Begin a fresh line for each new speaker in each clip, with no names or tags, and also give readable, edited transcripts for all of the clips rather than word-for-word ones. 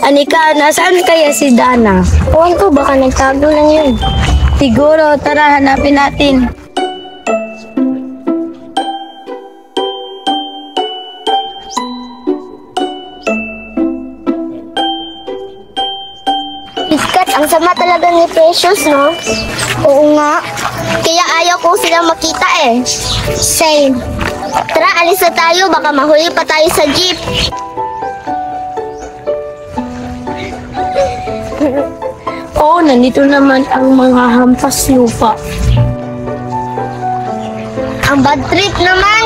Anika, nasaan kaya si Dana?
Ewan ko, baka nagtago lang yun.
Siguro, tara hanapin natin.
Iskat, ang sama talaga ni Precious, no? Oo nga. Kaya ayaw ko silang makita eh. Same. Tara, alis na tayo. Baka mahuli pa tayo sa jeep.
Oo, nandito naman ang mga hampas lupa.
Ang bad trip naman.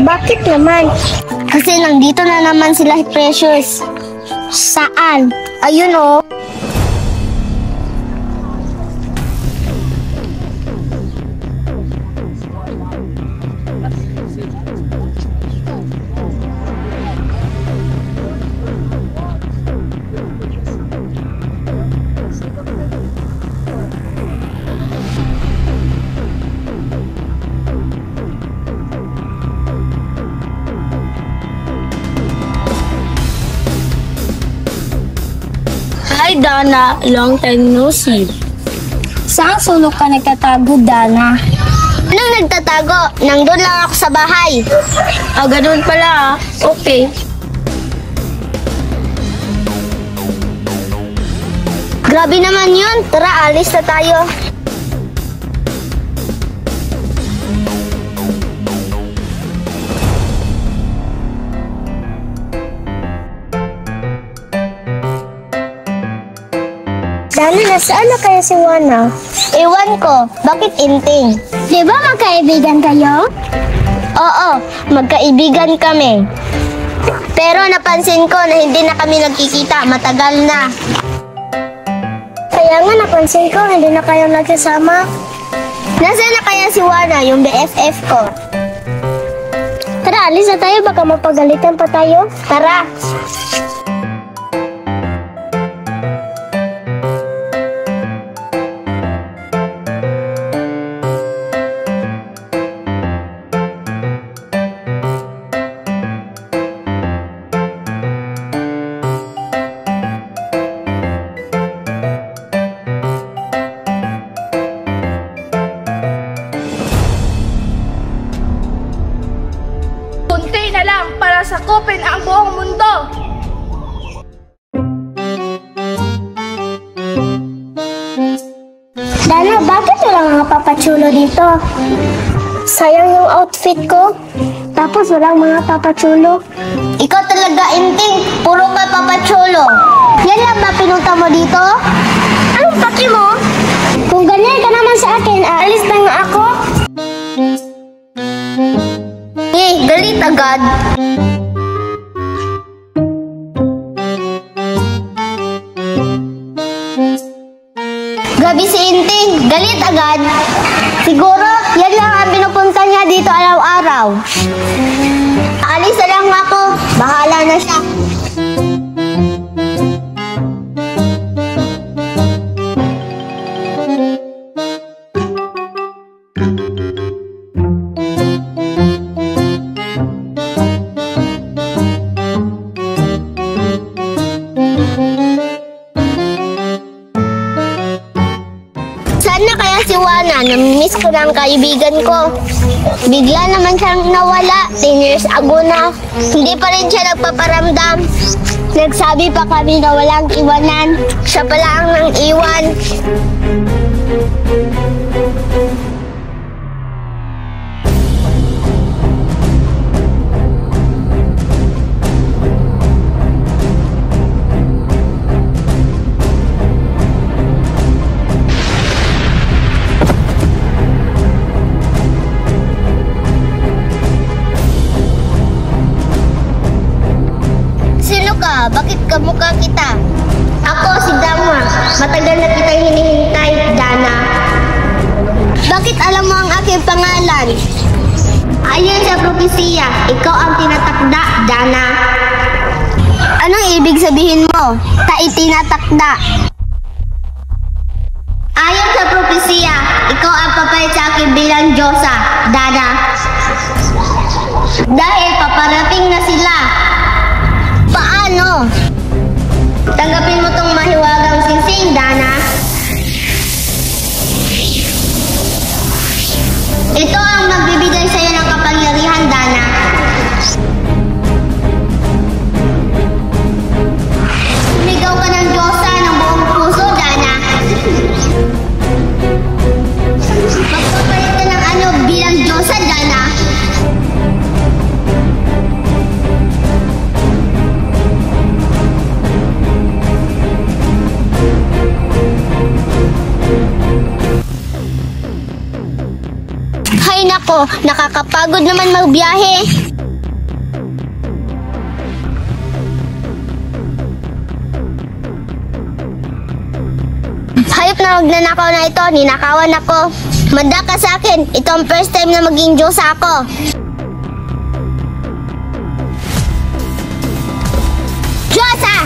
Bakit naman? Kasi nandito na naman sila Precious. Saan? Ayun oh.
Hi Dana, long time no see.
Saan sulok ka nagtatago, Dana? Anong nagtatago? Nandun lang ako sa bahay.
Ganun pala. Okay.
Grabe naman yun. Tara, alis na tayo. Dana, nasaan na kaya si Wana? Ewan ko. Bakit inting? Di ba magkaibigan kayo? Oo, magkaibigan kami. Pero napansin ko na hindi na kami nagkikita. Matagal na. Kaya nga napansin ko, hindi na kayo nagsasama. Nasaan na kaya si Wana, yung BFF ko? Tara, alis na tayo. Baka mapagalitan pa tayo. Tara.
Kunti na lang para sakupin ang buong mundo.
Dana, bakit walang mga papachulo dito? Sayang yung outfit ko. Tapos walang mga papachulo. Ikaw talaga, Inting. Puro ka papachulo. Yan lang ba pinunta mo dito? Anong paki mo? Kung ganyan ka naman sa akin, aalis na nga ako. Galit agad. Grabe si Inting, galit agad. Siguro, yan lang ang pinupunta niya dito araw-araw. Alis na lang ako, bahala na siya. Saan na kaya si Wana? Namimiss ko ng kaibigan ko. Bigla naman siyang nawala. 10 years ago na. Hindi pa rin siya nagpaparamdam. Nagsabi pa kami na walang iwanan. Siya pala ang nang iwan. Bakit kamukha kita? Ako si Dama. Matagal na kitang hinihintay, Dana. Bakit alam mo ang aking pangalan? Ayon sa propesiya, ikaw ang tinatakda, Dana. Anong ibig sabihin mo? Tinatakda. Ayon sa propesiya, ikaw ang papalit sa akin bilang Diyosa, Dana. Dahil paparating na sila. Paano? Tanggapin mo tong mahiwagang singsing, Dana. Ito ang magbibigay sa'yo ng kapangyarihan, Dana. Sumigaw ka ng Diyosa ng buong puso, Dana. Magpapalit ka ng anyo bilang Diyosa, Dana. Hay nako, nakakapagod naman magbiyahe. Hayop na magnanakaw na ito, ninakawan ako. Manda ka sa akin, ito ang first time na maging Diyosa ako. Diyosa!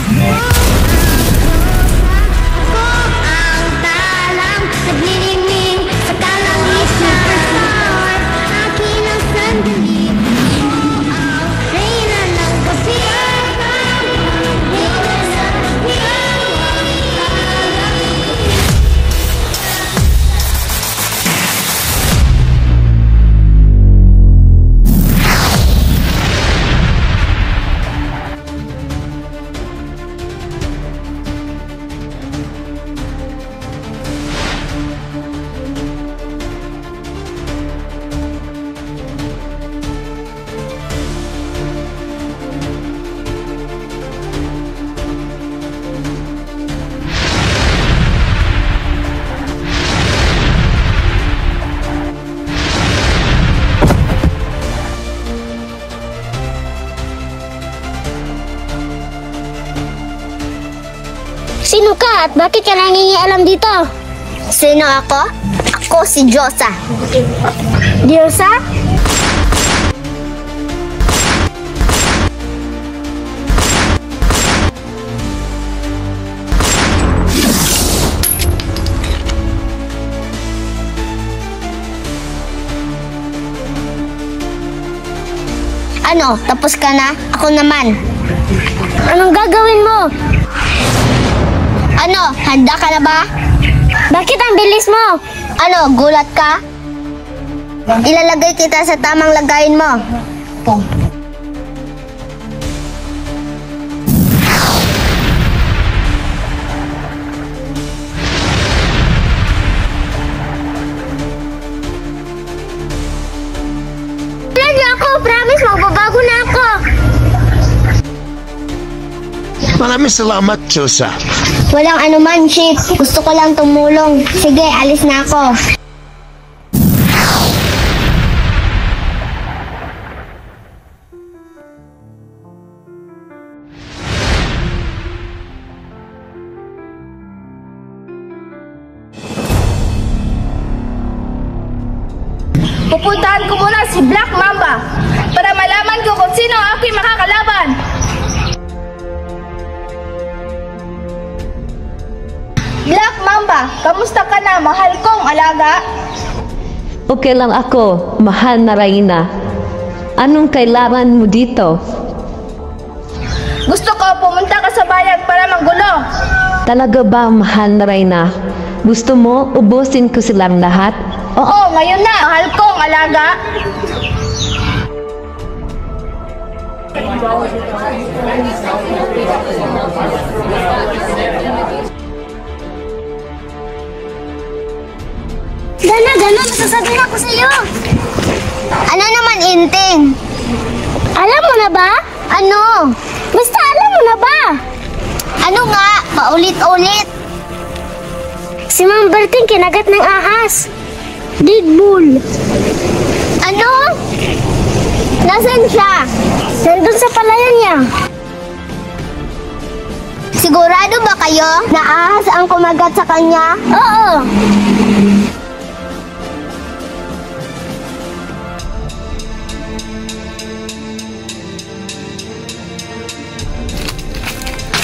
Sino ka at bakit ka nangingialam dito? Sino ako? Ako si Diyosa. Diyosa? Ano, tapos ka na? Ako naman. Anong gagawin mo? Ano, handa ka na ba? Bakit ang bilis mo? Ano, gulat ka? Ilalagay kita sa tamang lagayin mo. Wala niyo ako, promise, magbabago na ako.
Maraming salamat, Diyosa.
Walang anuman, Chief. Gusto ko lang tumulong. Sige, alis na ako.
Pupuntahan ko muna si Black Mamba para malaman ko kung sino ang aking makakalaban. Black Mamba, kamusta ka na, mahal kong alaga?
Okay lang ako, mahal na Reyna. Anong kailangan mo dito?
Gusto ko pumunta ka sa bayan para manggulo.
Talaga ba, mahal na Reyna? Gusto mo ubusin ko silang lahat?
Oo, ngayon na, mahal kong alaga.
Dana, masasabihin ako sa iyo. Ano naman, Inting? Alam mo na ba? Ano? Basta alam mo na ba? Ano nga? Paulit-ulit. Si Mang Berting kinagat ng ahas. Deadpool. Ano? Nasaan siya? Nandun sa palayan niya. Sigurado ba kayo na ahas ang kumagat sa kanya? Oo.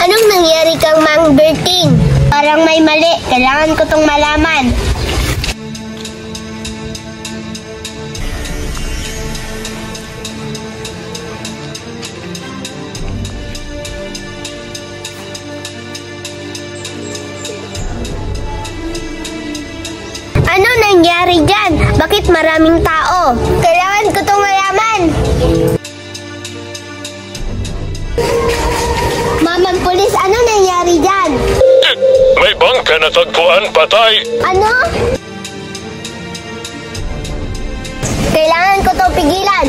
Anong nangyari kang Mang Berting? Parang may mali. Kailangan ko tong malaman. nangyari dyan? Bakit maraming tao? Kailangan ko itong malaman. Mamang pulis, ano nangyari dyan?
May bangka na tagpuan, patay.
Ano? Kailangan ko itong pigilan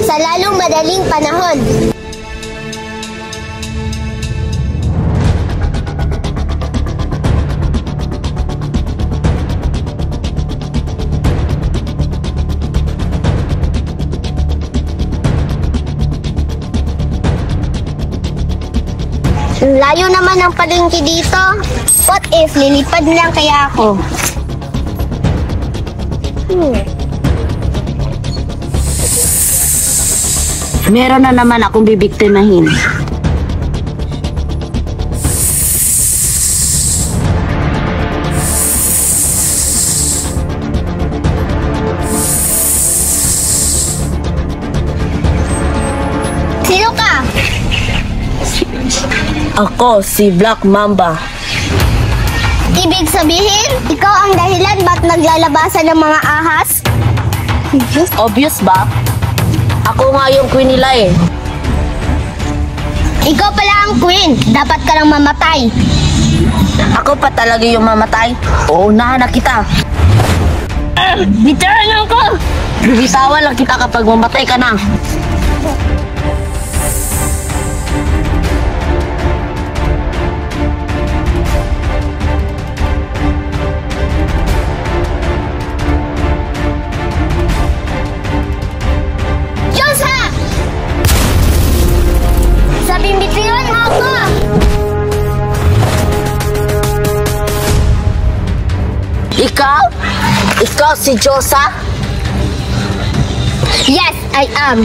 sa lalong madaling panahon. Layo naman ang palengke dito. What if lilipad lang kaya ako?
Meron na naman akong bibiktimahin.
Sino ka?
Ako, si Black Mamba.
Ibig sabihin, ikaw ang dahilan ba't naglalabasan ng mga ahas?
Obvious ba? Ako nga yung queen nila eh.
Ikaw pala ang queen. Dapat ka lang mamatay.
Ako pa talaga yung mamatay. Uunahan na kita.
Bitawan ako!
Bibitawan lang kita kapag mamatay ka na.
Bitiwan mo ako!
Ikaw? Ikaw si Josa?
Yes, I am.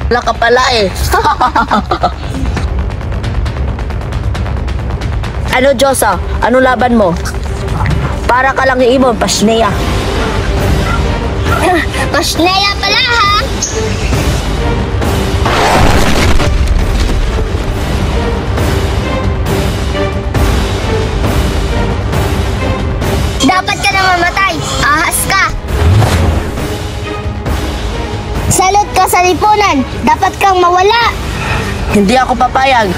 Wala ka pala eh. Ano, Josa? Ano laban mo? Para ka lang iibon, Pasneya.
Pasneya pala ha? Dapat ka na mamatay. Ahas ka. Salot ka sa lipunan. Dapat kang mawala.
Hindi ako papayag.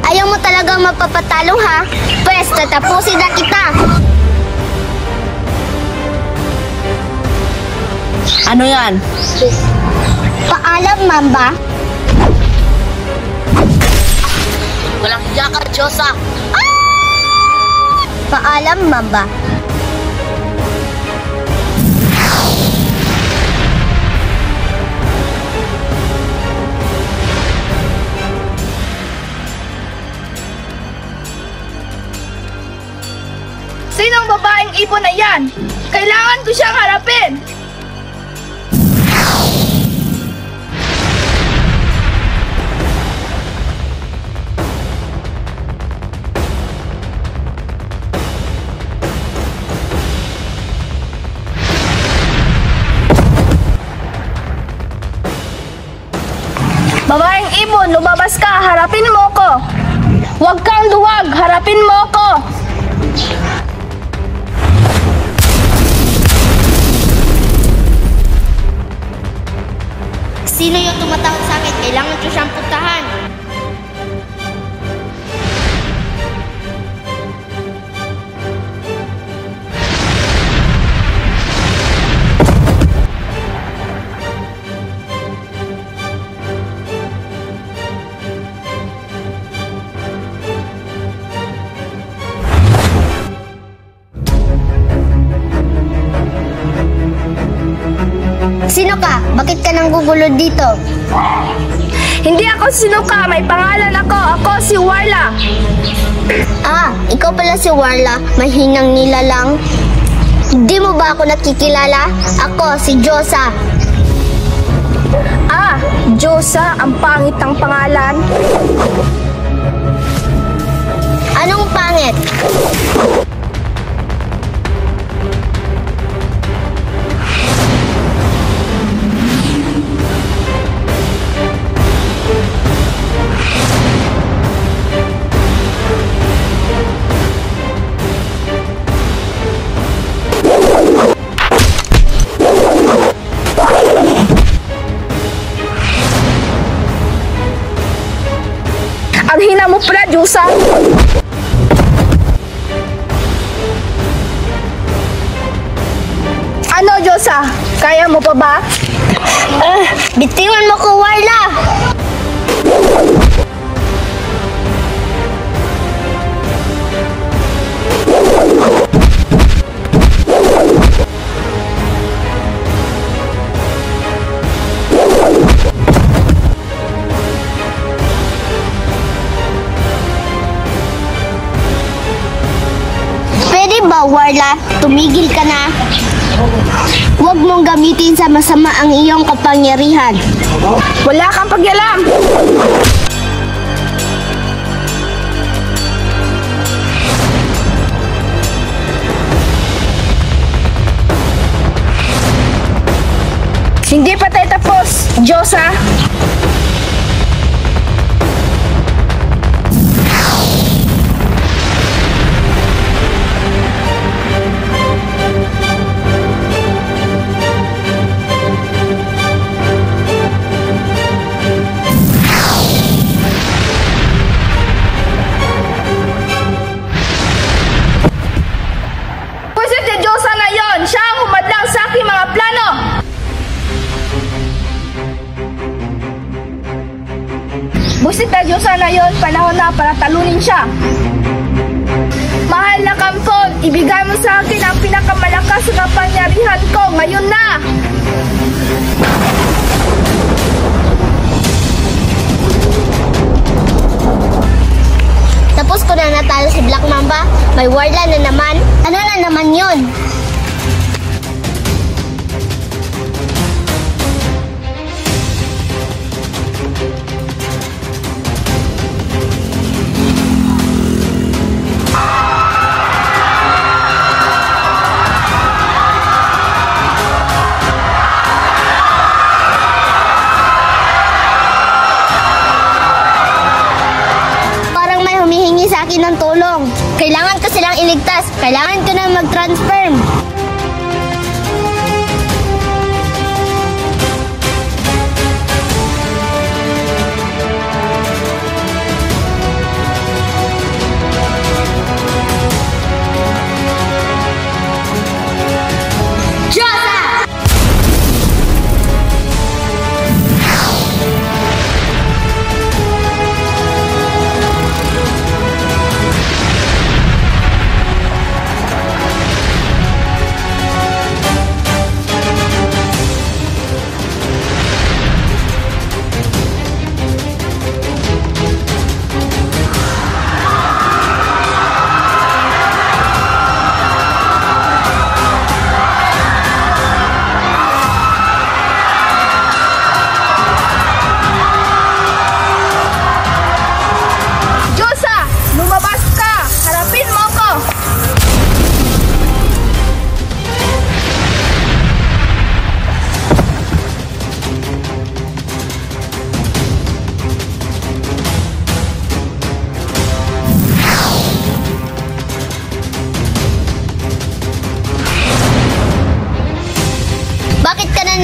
Ayaw mo talagang mapapatalo ha? Pwes, tatapusin na kita.
Ano yan?
Paalam, Mamba.
Walang hiya ka, Josa.
Paalam, Mamba.
Sinong babaeng ibon na yan? Kailangan ko siyang harapin! Babaeng ibon, lumabas ka, harapin mo ko! Huwag kang duwag, harapin mo ko!
Sino yung tumatawag sa akin? Kailangan ko siyang puntahan. Sino ka? Bakit ka nang gugulo dito?
Hindi ako sinuka, may pangalan ako. Ako si Warla.
Ah, ikaw pala si Warla, mahinang nilalang. Hindi mo ba ako nakikilala? Ako si Josa.
Ah, Josa, ang pangit ng pangalan.
Anong pangit?
Ang hina mo pala, Josa. Ano, Josa? Kaya mo pa ba?
Bitiwan mo ko, Warla! Pwede ba, Warla? Tumigil ka na. Huwag mong gamitin sa masama ang iyong kapangyarihan.
Wala kang pagyalam. Hindi pa tayo tapos, Josa. Pwisit si Josa na yon, siya ang humadlang sa aking mga plano. Busit na Diyosa na yon, panahon na para talunin siya. Mahal na Kampon, ibigay mo sa akin ang pinakamalakas na kapangyarihan ko ngayon na.
Tapos ko na natalo si Black Mamba, may Warla na naman. Ano na naman yun? Sa akin ng tulong. Kailangan ko silang iligtas. Kailangan ko na mag-transform.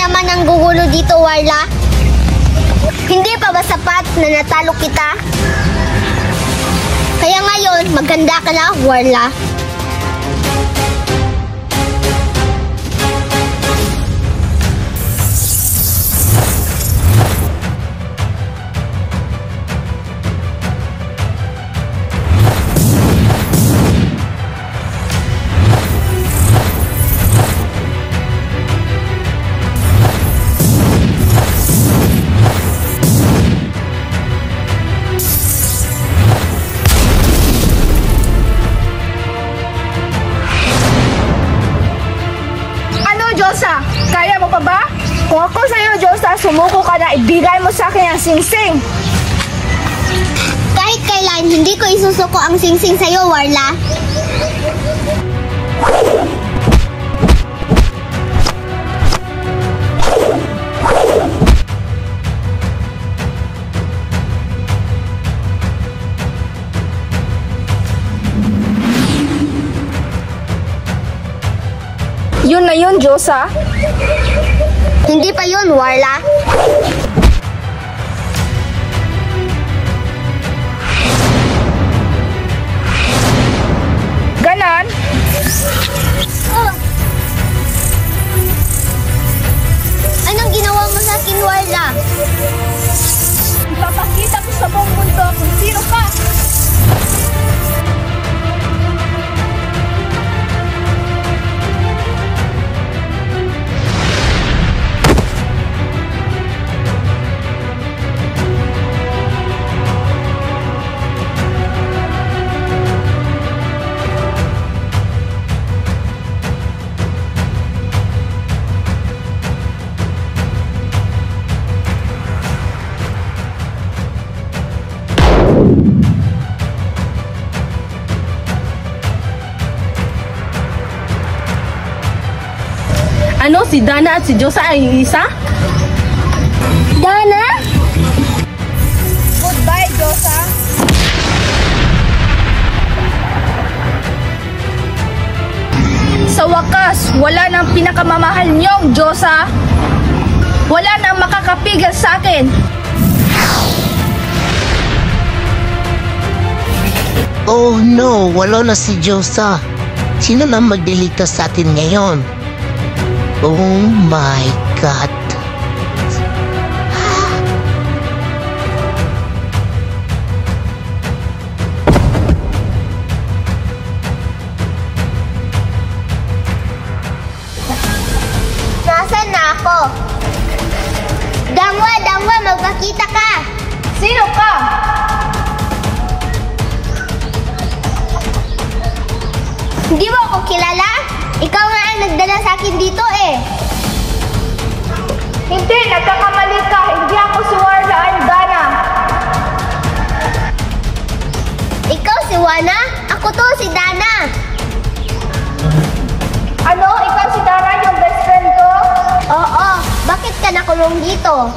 naman ang gugulo dito, Warla? Hindi pa ba sapat na natalo kita? Kaya ngayon, maganda ka na, Warla.
Kung ako sa'yo, Diyosa, sumuko ka na, ibigay mo sa akin ang singsing.
Kahit kailan, hindi ko isusuko ang singsing sa'yo, Warla.
Yun na yun, Diyosa.
Hindi pa yun, Warla.
Ganon?
Anong ginawa mo sa akin, Warla?
Ipapakita ko sa buong mundo kung sino ka.
Ano, si Dana at si Diyosa ay isa?
Dana?
Goodbye, Diyosa. Sa wakas, wala nang pinakamamahal niyong Diyosa. Wala nang makakapigil sa akin.
Oh no, wala na si Diyosa. Sino na magdeligtas sa atin ngayon? Oh my God.
Nasaan na ako? Dangwa, Dangwa, magpakita ka!
Sino ka?
Hindi mo ako kilala? Ikaw nga ang nagdala sa akin dito eh.
Hindi, nagkakamali ka. Hindi ako si Warla and Dana.
Ikaw si Wana? Ako to si Dana.
Ano? Ikaw si Dana, yung best friend ko?
Oo, bakit ka nakulong dito?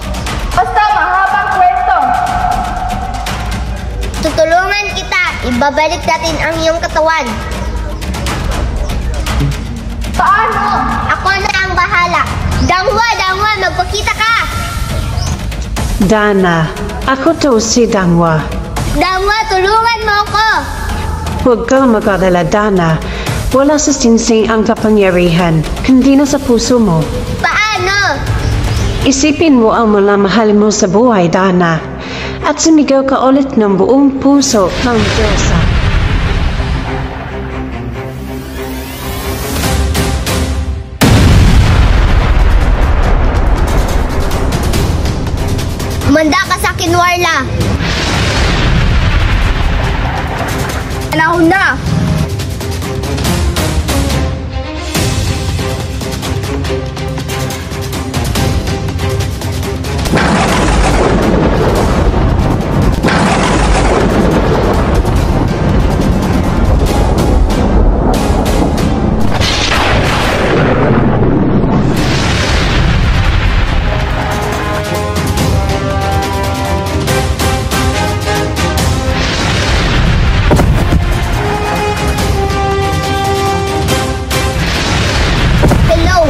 Basta mahabang kwento.
Tutulungan kita. Ibabalik natin ang iyong katawan.
Paano?
Ako na ang bahala. Dangwa, Dangwa, magpakita ka!
Dana, ako to si Dangwa.
Dangwa, tulungan mo ako!
Huwag kang mag-alala, Dana. Wala sa singsing ang kapangyarihan, kundi na sa puso mo.
Paano?
Isipin mo ang mga mahal mo sa buhay, Dana. At sumigaw ka ulit ng buong puso ng Diyosa.
Manda ka sa akin, Warla.
Panahon na.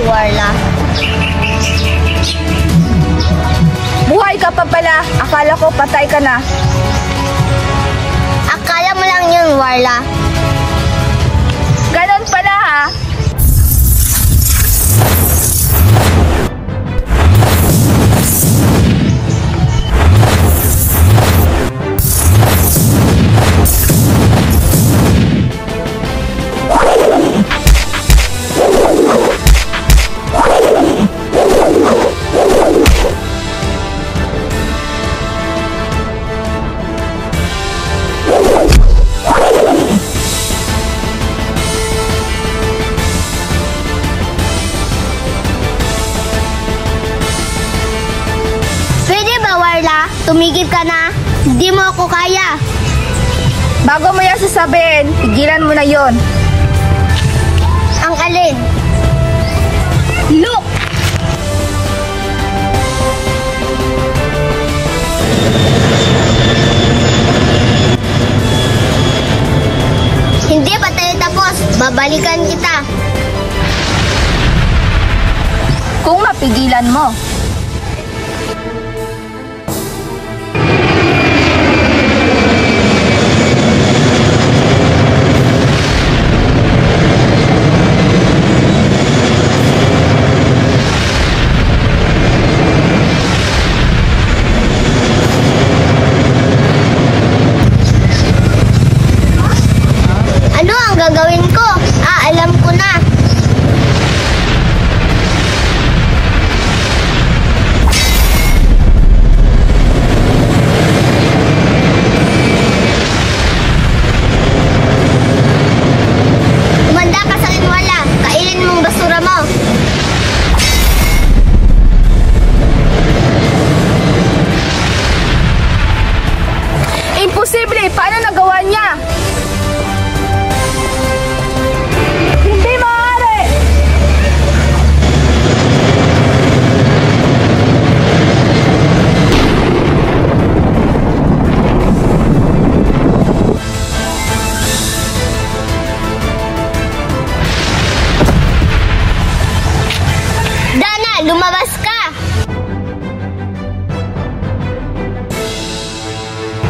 Warla.
Buhay ka pa pala. Akala ko patay ka na.
Akala mo lang yun, Warla.
Ganon pala ha.
tumigil ka na. Hindi mo ako kaya.
Bago mo yan sasabihin, pigilan mo na yon.
Ang alin?
Look!
Hindi pa tayo tapos. Babalikan kita.
Kung mapigilan mo.
Ano ang gagawin ko? Alam ko na. Umanda ka sa inwala. Kainin mong basura mo.
Imposible! Paano nagawa niya? Hindi maaari!
Dana, lumabas ka!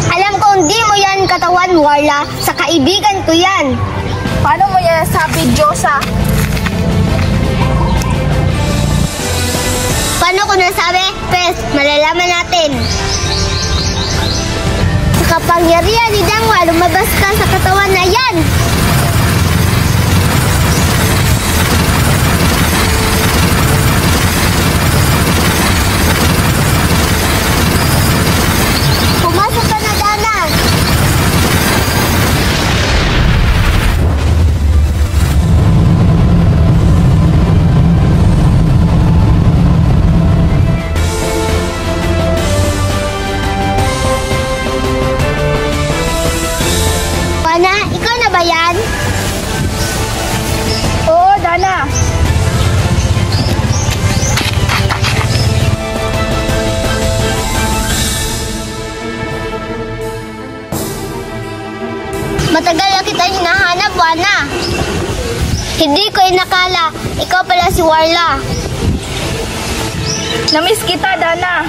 Alam ko hindi mo yan katawan, Warla. Sa kaibigan ko yan.
Paano mo yan nasabi, Diyosa?
Paano ko nasabi? Pes, malalaman natin. Sa kapangyarihan ni Dangwa, lumabas ka sa katawan na yan. Pumasok ka na, Dana. Pana, ikaw na ba yan?
Oo, Dana.
Matagal na kita hinahanap, Wana. Hindi ko inakala. Ikaw pala si Warla.
Namiss kita, Dana.